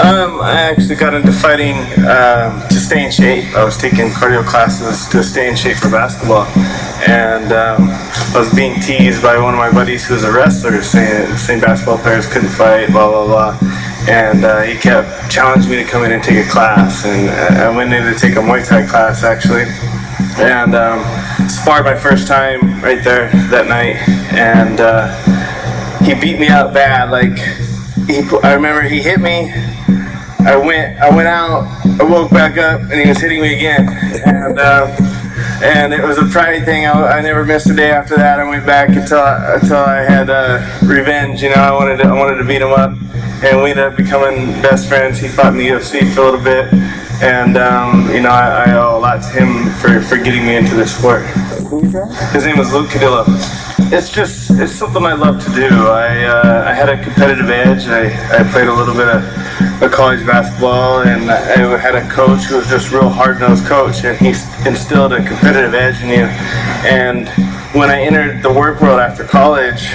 I actually got into fighting to stay in shape. I was taking cardio classes to stay in shape for basketball, and I was being teased by one of my buddies who was a wrestler, saying basketball players couldn't fight, blah blah blah. And he kept challenging me to come in and take a class, and I went in to take a Muay Thai class actually, and sparred my first time right there that night, and he beat me up bad. Like I remember he hit me. I went out, I woke back up, and he was hitting me again, and it was a pride thing. I never missed a day after that. I went back until I had revenge. You know, I wanted to beat him up, and we ended up becoming best friends. He fought in the UFC for a little bit, and you know, I owe a lot to him for getting me into this sport. His name was Luke Cadillo. It's something I love to do. I had a competitive edge. I played a little bit of college basketball, and I had a coach who was just real hard-nosed coach, and he instilled a competitive edge in you. And when I entered the work world after college,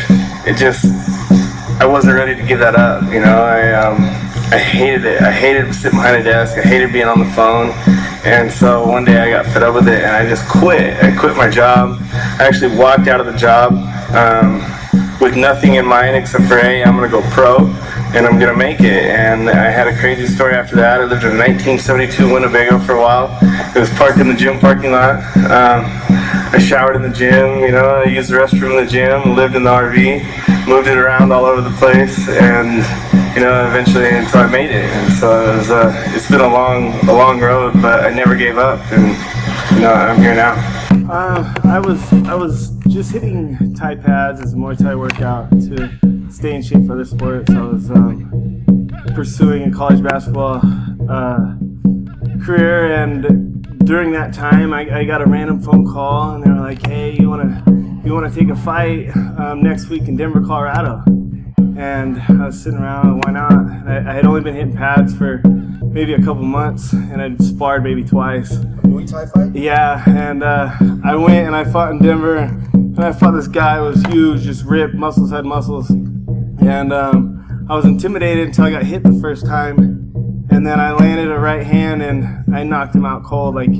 I wasn't ready to give that up. You know, I hated it. I hated sitting behind a desk. I hated being on the phone. And so one day I got fed up with it, and I just quit. I quit my job. I actually walked out of the job with nothing in mind except for, hey, I'm going to go pro, and I'm going to make it. And I had a crazy story after that. I lived in 1972 Winnebago for a while. It was parked in the gym parking lot. I showered in the gym, you know, I used the restroom in the gym, lived in the RV, moved it around all over the place, and you know, eventually until I made it. And so it's been a long road, but I never gave up, and you know, I'm here now. I was just hitting Thai pads as a Muay Thai workout to stay in shape for the sport. So I was pursuing a college basketball career, and during that time I got a random phone call, and they were like, hey, you wanna take a fight next week in Denver, Colorado? And I was sitting around, why not? I had only been hitting pads for maybe a couple months, and I'd sparred maybe twice. A Muay Thai fight? Yeah, and I went and I fought in Denver, and I fought this guy who was huge, just ripped, muscles had muscles. And I was intimidated until I got hit the first time, and then I landed a right hand and I knocked him out cold, like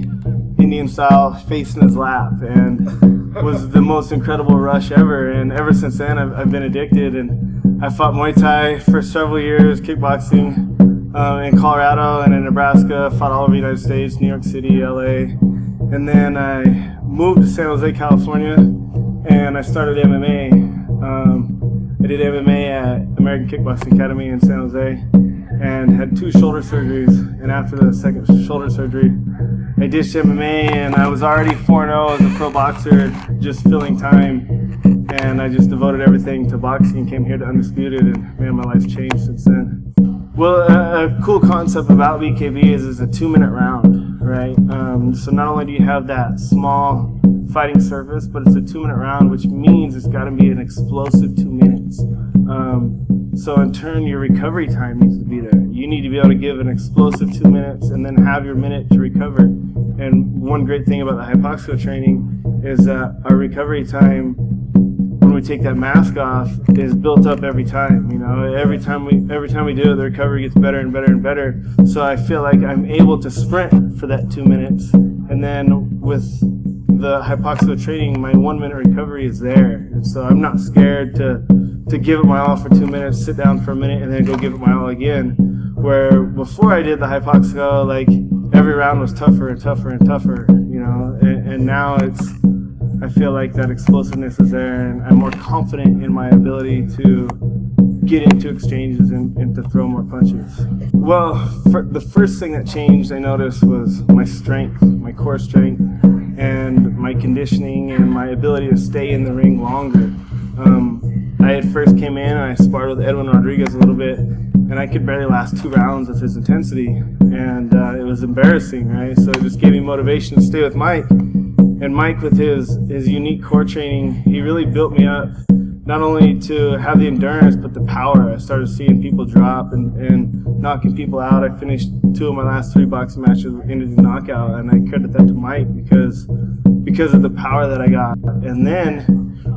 Indian style, facing his lap, and it was the most incredible rush ever. And ever since then I've been addicted, and I fought Muay Thai for several years, kickboxing in Colorado and in Nebraska, fought all over the United States, New York City, LA, and then I moved to San Jose, California, and I started MMA. I did MMA at American Kickboxing Academy in San Jose, and had 2 shoulder surgeries, and after the second shoulder surgery I ditched MMA, and I was already 4-0 as a pro boxer, just filling time, and I just devoted everything to boxing and came here to Undisputed, and man, my life's changed since then. Well, a cool concept about BKB is it's a 2-minute round, right? So not only do you have that small fighting surface, but it's a 2-minute round, which means it's got to be an explosive 2 minutes. So in turn, your recovery time needs to be there. You need to be able to give an explosive 2 minutes and then have your minute to recover. And one great thing about the Hypoxic training is that our recovery time, when we take that mask off, is built up every time. You know, every time we do it, the recovery gets better and better and better. So I feel like I'm able to sprint for that 2 minutes, and then with the Hypoxic training, my 1 minute recovery is there. And so I'm not scared to give it my all for 2 minutes, sit down for a minute, and then go give it my all again. Where before I did the Hypoxic, like every round was tougher and tougher and tougher, you know, and now I feel like that explosiveness is there, and I'm more confident in my ability to get into exchanges and to throw more punches. Well, the first thing that changed, I noticed, was my strength, my core strength, and my conditioning and my ability to stay in the ring longer. I had first came in and I sparred with Edwin Rodriguez a little bit, and I could barely last 2 rounds with his intensity, and it was embarrassing, right? So it just gave me motivation to stay with Mike. And Mike, with his unique core training, he really built me up, not only to have the endurance, but the power. I started seeing people drop and knocking people out. I finished 2 of my last 3 boxing matches into the knockout, and I credit that to Mike because of the power that I got. And then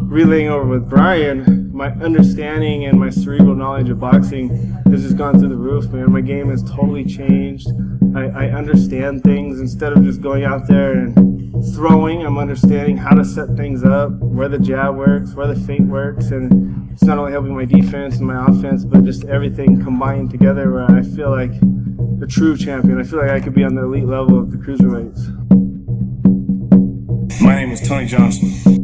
relaying over with Brian, my understanding and my cerebral knowledge of boxing has just gone through the roof, man. My game has totally changed. I understand things instead of just going out there and throwing. I'm understanding how to set things up, where the jab works, where the feint works, and it's not only helping my defense and my offense, but just everything combined together where I feel like a true champion. I feel like I could be on the elite level of the cruiserweights. My name is Tony Johnson.